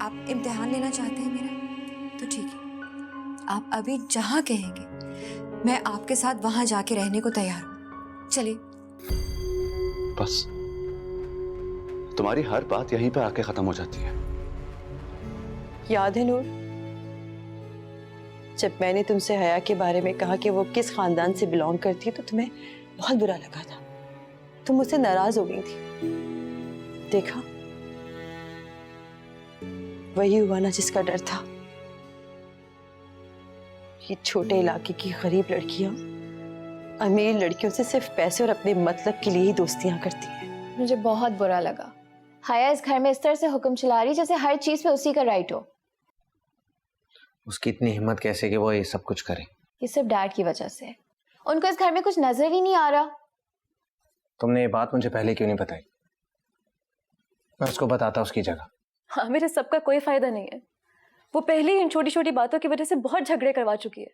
आप इम्तिहान लेना चाहते हैं मेरा तो ठीक है, आप अभी जहाँ कहेंगे मैं आपके साथ वहां जाके रहने को तैयार हूँ। चलिए। बस तुम्हारी हर बात यहीं पे आके खत्म हो जाती है। याद है नूर, जब मैंने तुमसे हया के बारे में कहा कि वो किस खानदान से बिलोंग करती है तो तुम्हें बहुत बुरा लगा था, तुम मुझसे नाराज हो गई थी। देखा, वही हुआ ना जिसका डर था। ये छोटे इलाके की गरीब लड़कियां अमीर लड़कियों से सिर्फ पैसे और अपने मतलब के लिए ही दोस्तियां करती हैं। मुझे बहुत बुरा लगा। हया इस घर में इस तरह से हुक्म चला रही जैसे हर चीज पे उसी का राइट हो। उसकी इतनी हिम्मत कैसे कि वो ये सब कुछ करे? ये सिर्फ डैड की वजह से। उनको इस घर में कुछ नजर ही नहीं आ रहा। तुमने ये बात मुझे पहले क्यों नहीं बताई? मैं उसको बताता उसकी जगह। हाँ, मेरे सबका कोई फायदा नहीं है। वो पहले ही इन छोटी छोटी बातों की वजह से बहुत झगड़े करवा चुकी है।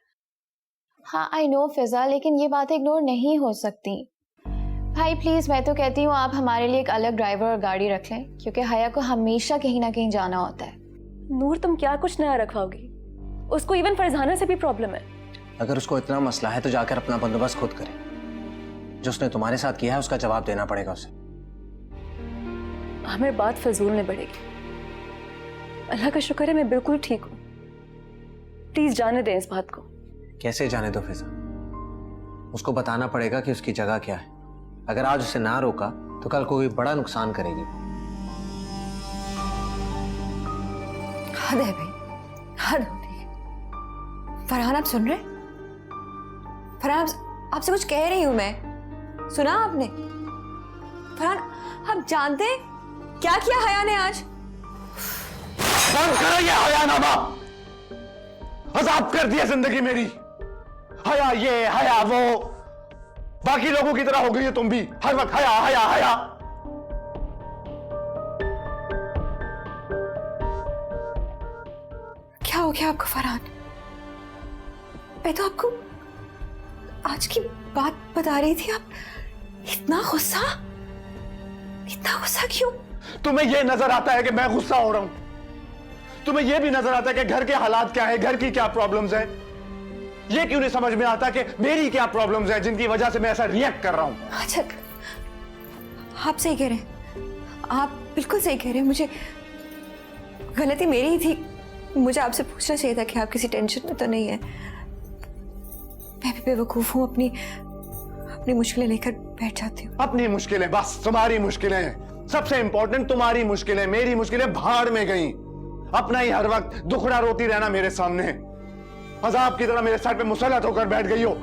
हाँ आई नो फिजा, लेकिन ये बातें इग्नोर नहीं हो सकती। भाई प्लीज, मैं तो कहती हूँ आप हमारे लिए एक अलग ड्राइवर और गाड़ी रख लें, क्योंकि हया को हमेशा कहीं ना कहीं जाना होता है। नूर, तुम क्या कुछ नया रखवाओगी? उसको इवन फरजाना से भी प्रॉब्लम है। अगर उसको इतना मसला है तो जाकर अपना बंदोबस्त खुद करे। जो उसने तुम्हारे साथ किया है उसका जवाब देना पड़ेगा उसे। हमें बात फजूल में बढ़ेगी। अल्लाह का शुक्र है मैं बिल्कुल ठीक हूँ। प्लीज जाने दें इस बात को। कैसे जाने दो फिजा? उसको बताना पड़ेगा कि उसकी जगह क्या है। अगर आज उसे ना रोका तो कल कोई बड़ा नुकसान करेगी। हद है भाई, हद हो रही है। फरहान, आप सुन रहे? फरहान, आपसे कुछ कह रही हूं मैं, सुना आपने? फरहान, आप जानते हैं क्या किया हया ने आज? बंद करो ये हयानामा। अजाब कर दिया जिंदगी मेरी। हया ये, हया वो, बाकी लोगों की तरह हो गई है तुम भी, हर वक्त हया हया हया। क्या हो गया आपको फरहान? मैं तो आपको आज की बात बता रही थी, आप इतना गुस्सा क्यों? तुम्हें यह नजर आता है कि मैं गुस्सा हो रहा हूं? तुम्हें यह भी नजर आता है कि घर के हालात क्या है, घर की क्या प्रॉब्लम्स है? यह क्यों नहीं समझ में आता कि मेरी क्या प्रॉब्लम्स है जिनकी वजह से मैं ऐसा रिएक्ट कर रहा हूं? अच्छा, आप सही कह रहे हैं, आप बिल्कुल सही कह रहे हैं। मुझे गलती मेरी ही थी। मुझे आपसे पूछना चाहिए था कि आप किसी टेंशन में तो नहीं है। मैं भी बेवकूफ हूँ, अपनी मुश्किलें लेकर बैठ जाती हूँ। अपनी मुश्किलें? बस तुम्हारी मुश्किलें सबसे इंपॉर्टेंट। तुम्हारी मुश्किलें, मेरी मुश्किलें भाड़ में गई। अपना ही हर वक्त दुखड़ा रोती रहना मेरे सामने, अजाब की तरह मेरे सर पे मुसल्लत होकर बैठ गई हो।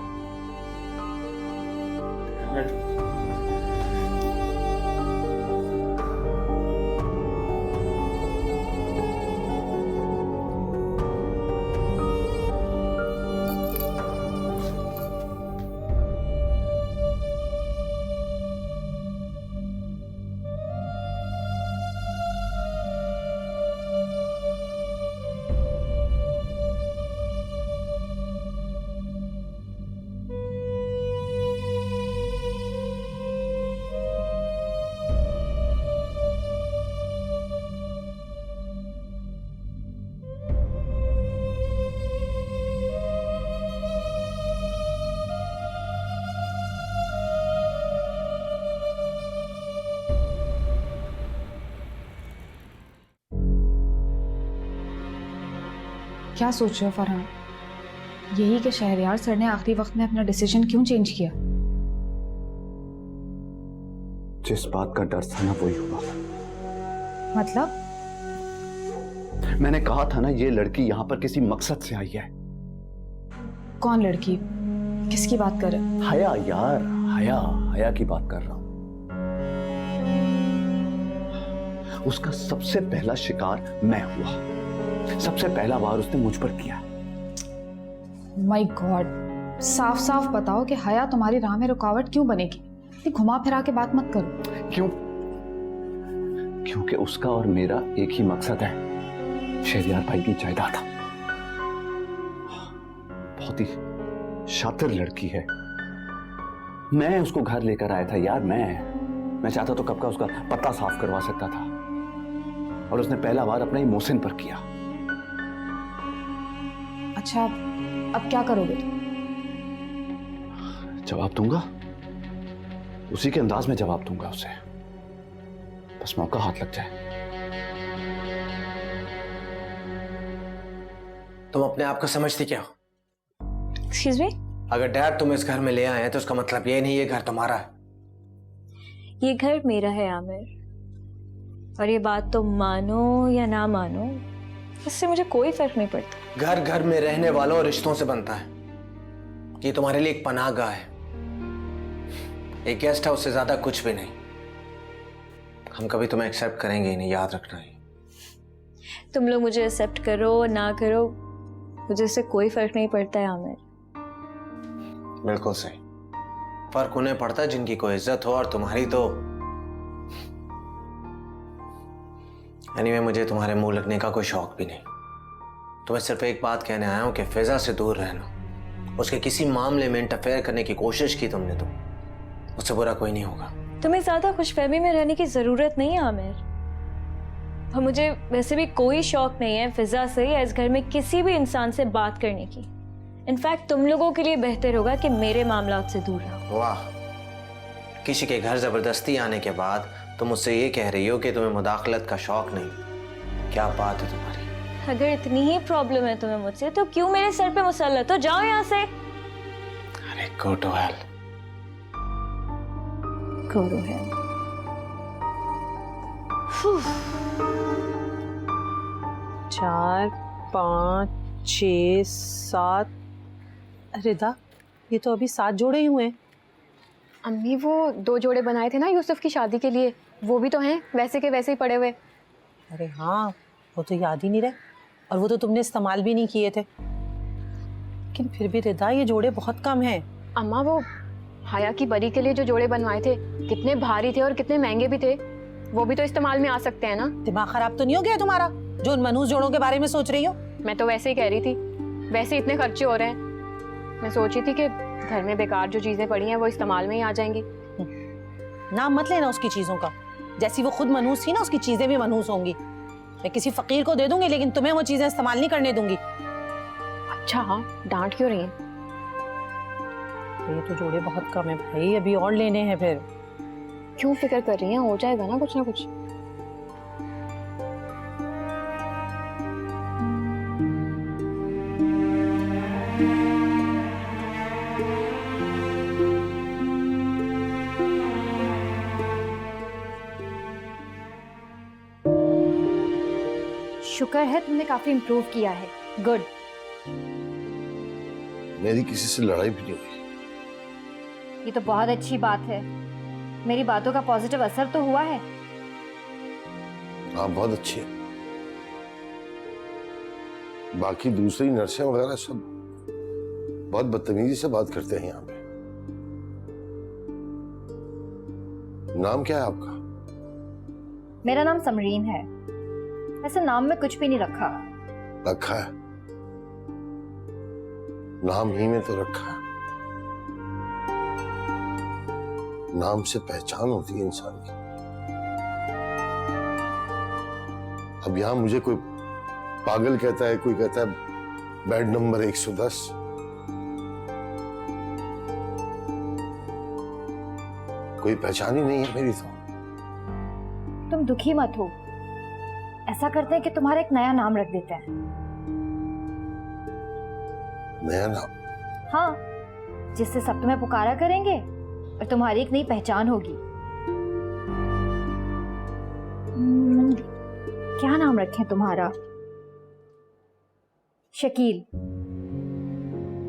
क्या सोच रहे हो फरहान? यही कि शहरयार सर ने आखिरी वक्त में अपना डिसीजन क्यों चेंज किया? जिस बात का डर था ना वही हुआ। मतलब? मैंने कहा था ना, ये लड़की यहां पर किसी मकसद से आई है। कौन लड़की? किसकी बात कर रहे हो? हया यार, हया की बात कर रहा हूं। उसका सबसे पहला शिकार मैं हुआ। सबसे पहला वार उसने मुझ पर किया। माय गॉड, साफ साफ बताओ कि हया तुम्हारी राह में रुकावट क्यों बनेगी? घुमा फिरा के बात मत करो। क्यों? क्योंकि उसका और मेरा एक ही मकसद है, शहरयार भाई की जायदाद। बहुत ही शातिर लड़की है। मैं उसको घर लेकर आया था यार। मैं चाहता तो कब का उसका पत्ता साफ करवा सकता था। और उसने पहला वार अपने ही मोहसिन पर किया। अच्छा, अब क्या करोगे तुम? जवाब दूंगा, उसी के अंदाज में जवाब दूंगा उसे, बस मौका हाथ लग जाए। तुम अपने आप को समझती क्या हो? Excuse me? अगर डैड तुम इस घर में ले आए हैं तो उसका मतलब ये नहीं ये घर तुम्हारा है। ये घर मेरा है आमिर, और ये बात तो मानो या ना मानो, इससे मुझे कोई फर्क नहीं पड़ता। घर घर में रहने वालों और रिश्तों से बनता है। ये तुम्हारे लिए एक पनाहगाह है, एक गेस्ट हाउस से ज्यादा कुछ भी नहीं। हम कभी तुम्हें एक्सेप्ट करेंगे ही नहीं, याद रखना ही। तुम लोग मुझे एक्सेप्ट करो ना करो, मुझे इससे कोई फर्क नहीं पड़ता है आमिर। बिल्कुल सही। फर्क उन्हें पड़ता है जिनकी कोई इज्जत हो, और तुम्हारी तो एनीवे मुझे तुम्हारे मुंह लगने का कोई शौक भी नहीं। तुम्हें सिर्फ एक बात कहने आया हूं कि फिजा से दूर रहना। उसके किसी मामले में इंटरफेयर करने की कोशिश की तुमने तो उससे बुरा कोई नहीं होगा। तुम्हें ज्यादा खुशफहमी में रहने की जरूरत नहीं है आमिर, और मुझे वैसे भी कोई शौक नहीं है फिजा से या इस घर में किसी भी इंसान से बात करने की। इनफैक्ट तुम लोगों के लिए बेहतर होगा कि मेरे मामलात से दूर रहो। वाह, किसी के घर जबरदस्ती आने के बाद तुम मुझसे ये कह रही हो कि तुम्हें मुदाखलत का शौक नहीं। क्या बात है तुम्हारी। अगर इतनी ही प्रॉब्लम है तुम्हें मुझसे तो क्यों मेरे सर पे मुसल्लत हो? जाओ यहाँ से। अरे go to hell. Go to hell. 4 5 6 7। Rida, ये तो अभी 7 जोड़े ही हुए हैं। अम्मी वो 2 जोड़े बनाए थे ना यूसुफ की शादी के लिए, वो भी तो हैं वैसे के वैसे ही पड़े हुए। अरे हाँ, वो तो याद ही नहीं रहे, और वो तो तुमने इस्तेमाल भी नहीं किए थे। लेकिन फिर भी रिदा, ये जोड़े बहुत कम हैं। अम्मा वो हया की बरी के लिए जो जोड़े बनवाए थे कितने भारी थे और कितने महंगे भी थे, वो भी तो इस्तेमाल में आ सकते हैं ना। दिमाग खराब तो नहीं हो गया तुम्हारा जो उन मनहूस जोड़ों के बारे में सोच रही हो? मैं तो वैसे ही कह रही थी, वैसे इतने खर्चे हो रहे हैं, मैं सोची थी कि घर में बेकार जो चीजें पड़ी हैं वो इस्तेमाल में ही आ जाएंगी। नाम मत लेना उसकी चीजों का, जैसी वो खुद मनहूस थी ना उसकी चीजें भी मनहूस होंगी। मैं किसी फकीर को दे दूंगी लेकिन तुम्हें वो चीजें इस्तेमाल नहीं करने दूंगी। अच्छा हाँ, डांट क्यों रही हैं? ये तो जोड़े बहुत कम है भाई, अभी और लेने हैं फिर। क्यों फिक्र कर रही हैं, हो जाएगा ना कुछ ना कुछ। शुक्र है तुमने काफी इम्प्रूव किया है। गुड। मेरी किसी से लड़ाई भी नहीं हुई। ये तो बहुत अच्छी बात है, मेरी बातों का पॉजिटिव असर तो हुआ है। हाँ, बहुत अच्छी है। बाकी दूसरी नर्सें वगैरह सब बहुत बदतमीजी से बात करते हैं यहाँ पे। नाम क्या है आपका? मेरा नाम समरीन है, ऐसे नाम में कुछ भी नहीं रखा। रखा है, नाम ही में तो रखा है। नाम से पहचान होती है इंसान की। अब यहां मुझे कोई पागल कहता है, कोई कहता है बेड नंबर 110। कोई पहचान ही नहीं है मेरी तो। तुम दुखी मत हो, ऐसा करते हैं कि तुम्हारा एक नया नाम रख देते हैं। नया नाम? हाँ, जिससे सब तुम्हें पुकारा करेंगे और तुम्हारी एक नई पहचान होगी। क्या नाम रखें तुम्हारा? शकील।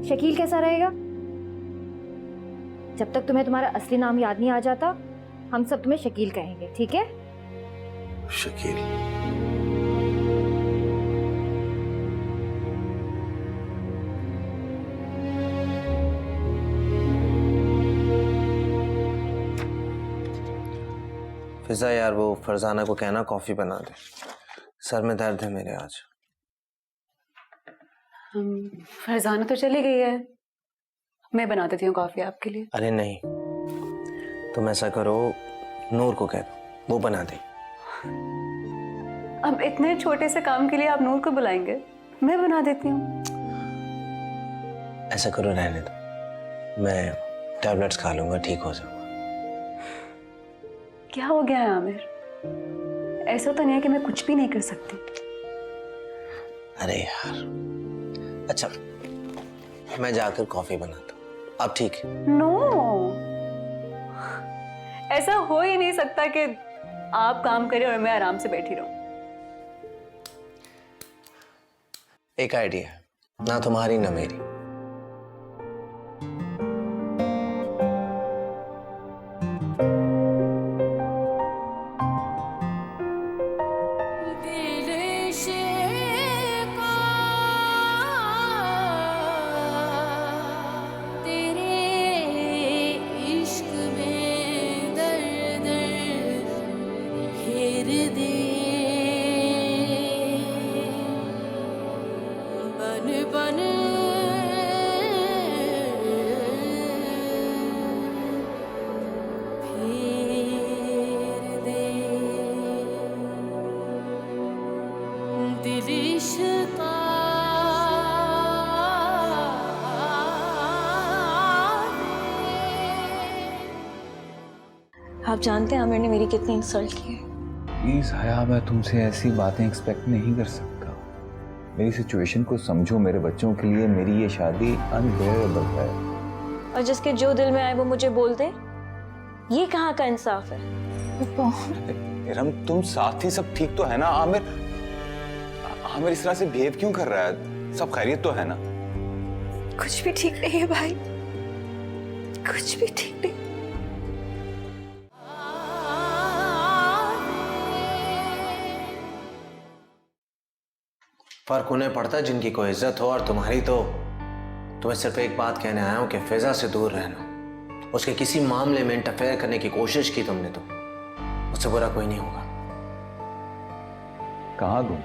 शकील कैसा रहेगा? जब तक तुम्हें तुम्हारा असली नाम याद नहीं आ जाता, हम सब तुम्हें शकील कहेंगे, ठीक है? शकील। फिजा यार, वो फरजाना को कहना कॉफी बना दे, सर में दर्द है मेरे आज। फरजाना तो चली गई है, मैं बना देती हूँ कॉफी आपके लिए। अरे नहीं, तुम ऐसा करो, नूर को कह दो, वो बना दे। अब इतने छोटे से काम के लिए आप नूर को बुलाएंगे? मैं बना देती हूँ। ऐसा करो, रहने दो, मैं टैबलेट्स खा लूंगा, ठीक हो जाऊंगा। क्या हो गया है आमिर? ऐसा तो नहीं है कि मैं कुछ भी नहीं कर सकती। अरे यार, अच्छा मैं जाकर कॉफी बनाता हूँ, अब ठीक है? नो, ऐसा हो ही नहीं सकता कि आप काम करें और मैं आराम से बैठी रहूं। एक आइडिया है, ना तुम्हारी ना मेरी। आप जानते हैं आमिर ने मेरी कितनी इंसल्ट की है। प्लीज हया, मैं तुमसे ऐसी बातें एक्सपेक्ट नहीं कर सकता। मेरी सिचुएशन को समझो, मेरे बच्चों के लिए मेरी ये शादी अनबेरेबल है। और जिसके जो दिल में आए वो मुझे बोल दे, ये कहाँ का इंसाफ है? इरम, तुम साथ ही सब ठीक तो है ना? आमिर इस तरह से बिहेव क्यों कर रहा है? सब खैरियत तो है ना? कुछ भी ठीक नहीं है भाई, कुछ भी ठीक नहीं। फर्क उन्हें पड़ता है जिनकी कोई इज्जत हो, और तुम्हारी तो। तुम्हें सिर्फ एक बात कहने आया हूं कि फिजा से दूर रहना। उसके किसी मामले में इंटरफेयर करने की कोशिश की तुमने तो उससे बुरा कोई नहीं होगा। कहाँ तुम?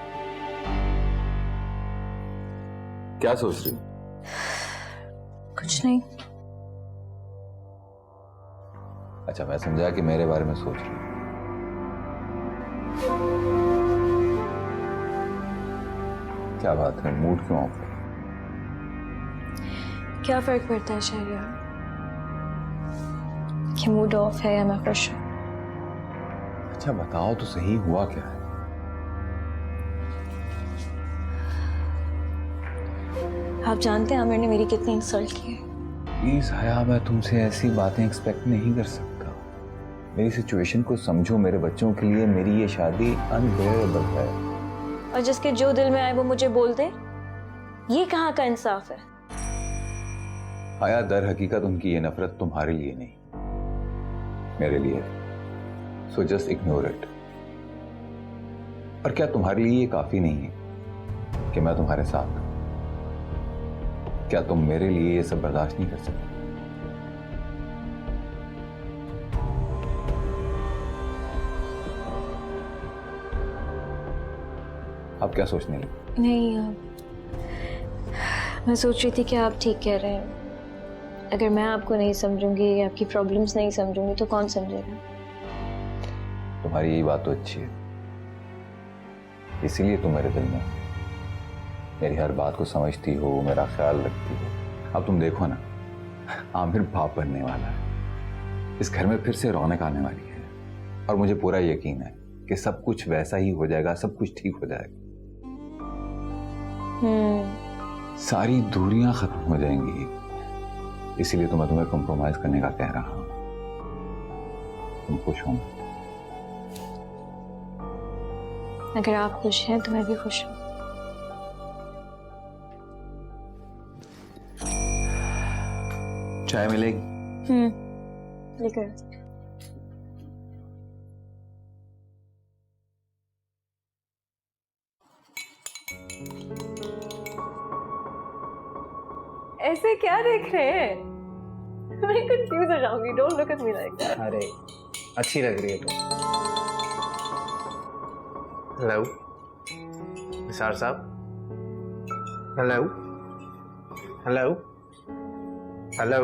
क्या सोच रही हो? कुछ नहीं। अच्छा, मैं समझा कि मेरे बारे में सोच रही हो। क्या बात है, मूड क्यों ऑफ है? क्या फर्क पड़ता है शहरियार कि मूड ऑफ है या मैं खुश हूँ? अच्छा बताओ तो सही, हुआ क्या है? आप जानते हैं आमिर ने मेरी कितनी इंसल्ट की है। प्लीज हया, मैं तुमसे ऐसी बातें एक्सपेक्ट नहीं कर सकता। मेरी सिचुएशन को समझो, मेरे बच्चों के लिए मेरी ये शादी अनबेरेबल है। और जिसके जो दिल में आए वो मुझे बोल दे, ये कहाँ का इंसाफ है? हया, दर हकीकत उनकी ये नफरत तुम्हारे लिए नहीं, मेरे लिए। So just ignore it. और क्या तुम्हारे लिए ये काफी नहीं है कि मैं तुम्हारे साथ हूं? क्या तुम मेरे लिए ये सब बर्दाश्त नहीं कर सकते? आप क्या सोचने लगे? नहीं, मैं सोच रही थी कि आप ठीक कह रहे हैं। अगर मैं आपको नहीं समझूंगी, आपकी प्रॉब्लम्स नहीं समझूंगी, तो कौन समझेगा? तुम्हारी यही बात तो अच्छी है, इसीलिए तुम मेरे दिल में हो। मेरी हर बात को समझती हो, मेरा ख्याल रखती हो। अब तुम देखो ना, आमिर बाप बनने वाला है, इस घर में फिर से रौनक आने वाली है, और मुझे पूरा यकीन है कि सब कुछ वैसा ही हो जाएगा, सब कुछ ठीक हो जाएगा। सारी दूरियां खत्म हो जाएंगी, इसीलिए तो मैं तुम्हें कॉम्प्रोमाइज करने का कह रहा हूं। तुम खुश हो? अगर आप खुश हैं तो मैं भी खुश हूँ। चाय मिलेगी? लेकर। ऐसे क्या देख रहे हैं? मैं कंफ्यूज हो जाऊंगी। Don't look at me like that. अरे अच्छी लग रही है तुम। हेलो निसार साहब। Hello hello hello.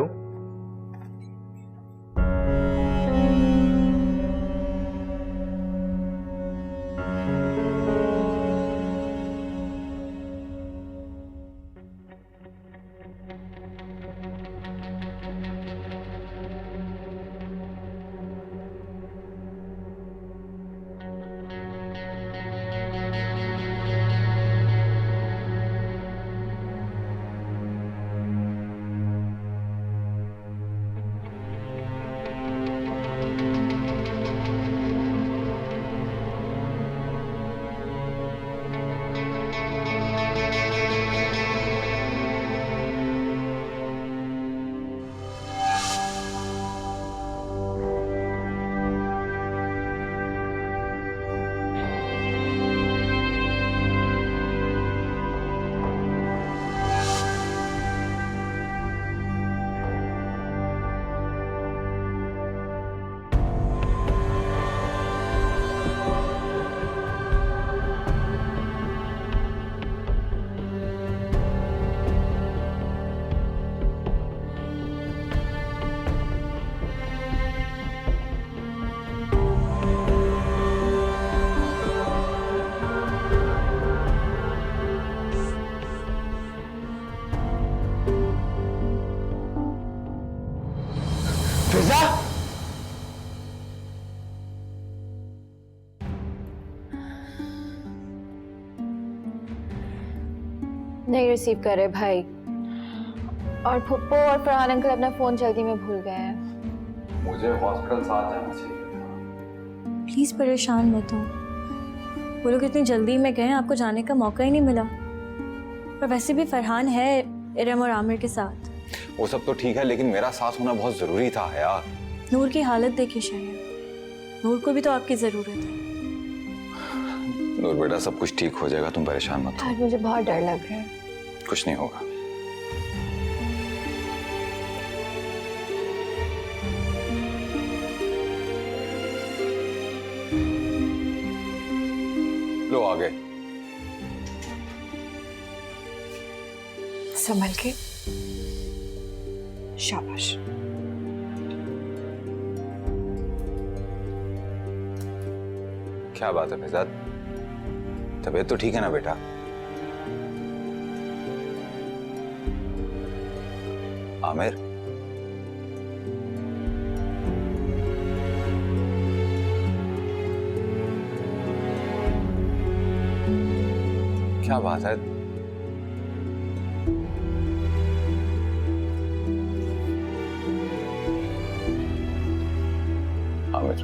नहीं रिसीव कर रहे भाई, और फुप्पो और फरहान अंकल अपना फोन जल्दी में भूल गए हैं। मुझे हॉस्पिटल साथ जाना चाहिए। प्लीज़ परेशान मत हो, वो लोग इतनी जल्दी में गए, आपको जाने का मौका ही नहीं मिला। पर वैसे भी फरहान है इरम और आमिर के साथ। वो सब तो ठीक है, लेकिन मेरा साथ होना बहुत जरूरी था हया। नूर की हालत देखिए शायद, नूर को भी तो आपकी ज़रूरत है। नूर बेटा, सब कुछ ठीक हो जाएगा, तुम परेशान मत हो। आज मुझे बहुत डर लग रहा है। कुछ नहीं होगा। लो आ गए। संभल के, शाबाश। क्या बात है फैजाद, तबीयत तो ठीक है ना बेटा? आमिर, क्या बात है? आमिर,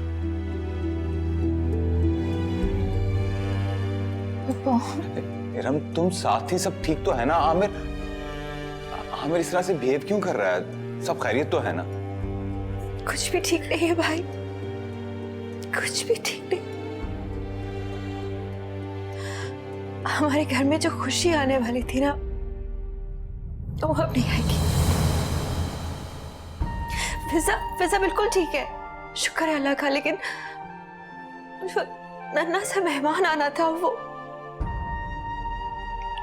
इरम तुम साथ ही, सब ठीक तो है ना? आमिर, आमिर इस तरह से बिहेव क्यों कर रहा है? सब खैरियत तो है ना? कुछ भी ठीक नहीं है भाई, कुछ भी ठीक नहीं। हमारे घर में जो खुशी आने वाली थी ना, वो अब नहीं आएगी। फिजा बिल्कुल ठीक है, शुक्र है अल्लाह का, लेकिन जो नन्हा सा मेहमान आना था वो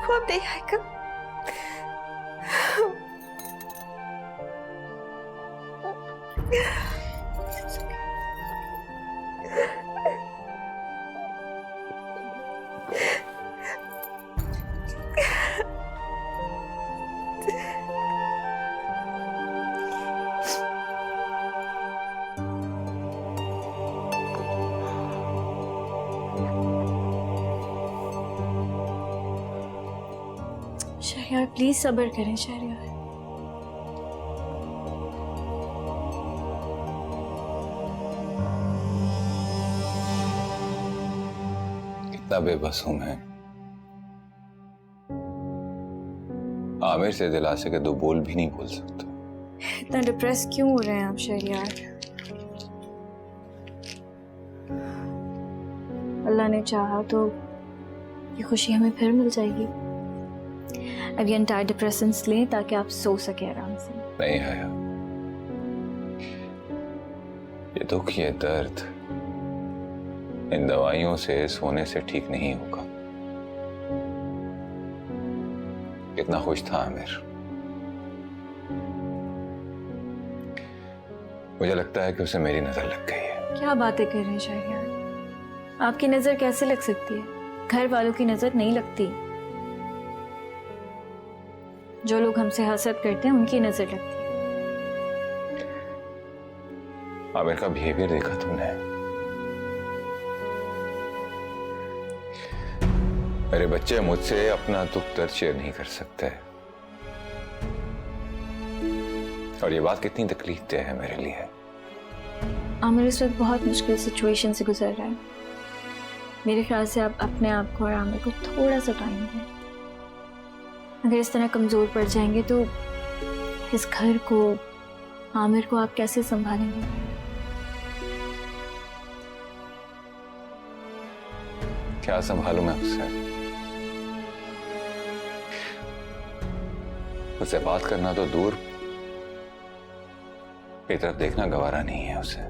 अब नहीं आएगा। शहरियार प्लीज सब्र करें शहरियार। कितना बेबस हूं मैं। आमिर से दिलासे के दो बोल भी नहीं बोल सकता। इतना डिप्रेस क्यों हो रहे हैं आप शहरियार? अल्लाह ने चाहा तो ये खुशी हमें फिर मिल जाएगी। अब ये एंटी डिप्रेसेंट्स लें ताकि आप सो सके आराम से। नहीं है, ये दुख, ये दर्द इन दवाइयों से, सोने से ठीक नहीं होगा। कितना खुश था आमिर। मुझे लगता है कि उसे मेरी नजर लग गई है। क्या बातें कर रहे हैं शहरियार? आपकी नजर कैसे लग सकती है? घर वालों की नजर नहीं लगती। जो लोग हमसे हसद करते हैं उनकी नजर लगती है। आमिर का बिहेवियर देखा तुमने? मेरे बच्चे मुझसे अपना दुख दर्द शेयर नहीं कर सकते, और ये बात कितनी तकलीफदेह है मेरे लिए। आमिर इस वक्त बहुत मुश्किल सिचुएशन से गुजर रहा है। मेरे ख्याल से आप अपने आप को और आमिर को थोड़ा सा टाइम दें। अगर इस तरह कमजोर पड़ जाएंगे तो इस घर को, आमिर को आप कैसे संभालेंगे? क्या संभालूं मैं उससे? उससे बात करना तो दूर, मेरी तरफ देखना गवारा नहीं है उसे।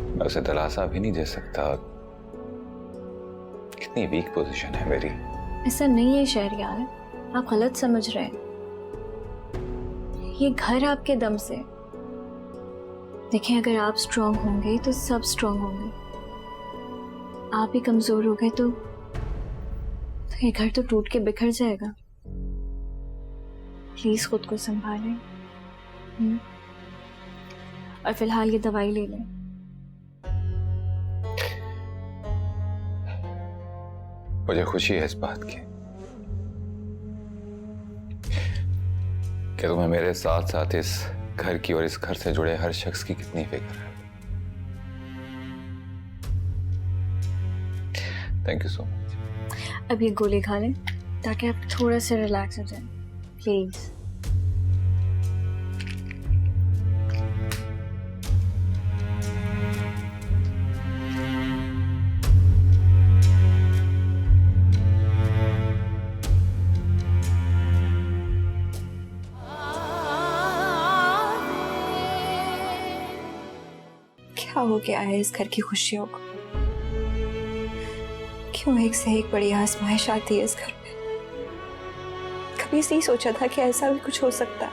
मैं उसे दिलासा भी नहीं दे सकता। कितनी वीक पोजीशन है मेरी। ऐसा नहीं है शहरियार, आप गलत समझ रहे हैं। ये घर आपके दम से। देखें, अगर आप स्ट्रांग होंगे तो सब स्ट्रांग होंगे। आप ही कमजोर हो गए तो ये घर तो टूट के बिखर जाएगा। प्लीज खुद को संभालें। और फिलहाल ये दवाई ले लें। मुझे खुशी है इस बात की कि तुम्हें मेरे साथ साथ इस घर की और इस घर से जुड़े हर शख्स की कितनी फिक्र है। Thank you so much. अब ये गोली खा लें ताकि आप थोड़ा सा रिलैक्स हो जाए प्लीज। क्या हो गया है इस घर की खुशियों को? क्यों एक से एक बड़ी आजमाइश आती है इस घर में? कभी नहीं सोचा था कि ऐसा भी कुछ हो सकता है।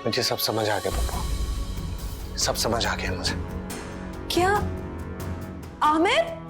मुझे सब समझ आ गया पापा, सब समझ आ गया मुझे। क्या आमिर?